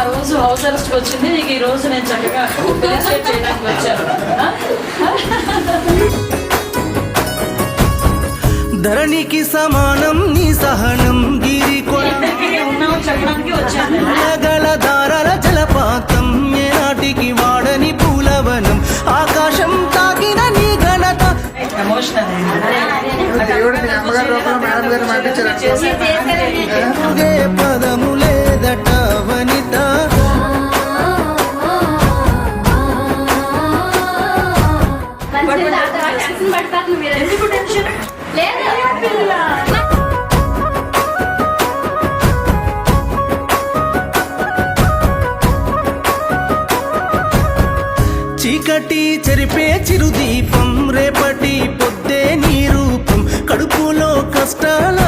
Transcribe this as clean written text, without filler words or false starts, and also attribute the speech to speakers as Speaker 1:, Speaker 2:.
Speaker 1: రోజు house arrest వచ్చింది, నీకు ఈ రోజు నేను చక్కగా ఫెలిసిటేట్ చేయడానికి వచ్చాను.
Speaker 2: ధరణికి సమానం నీ సహనం గిరి
Speaker 1: ఉన్నావు చెప్పడానికి వచ్చాను.
Speaker 2: కొనగల దారాల జలపాతం ఏనాటికి వాడని పూలవనం ఆకాశం తాకిన నీ ఘనత
Speaker 1: ఎమోషనల్
Speaker 2: ఏ పదము లేదట వనిత
Speaker 1: ఎందుకు టెన్షన్
Speaker 2: చీకటి చెరిపే చిరుదీపం రేపటి పొద్దే నీ రూపం కడుపులో కష్టాల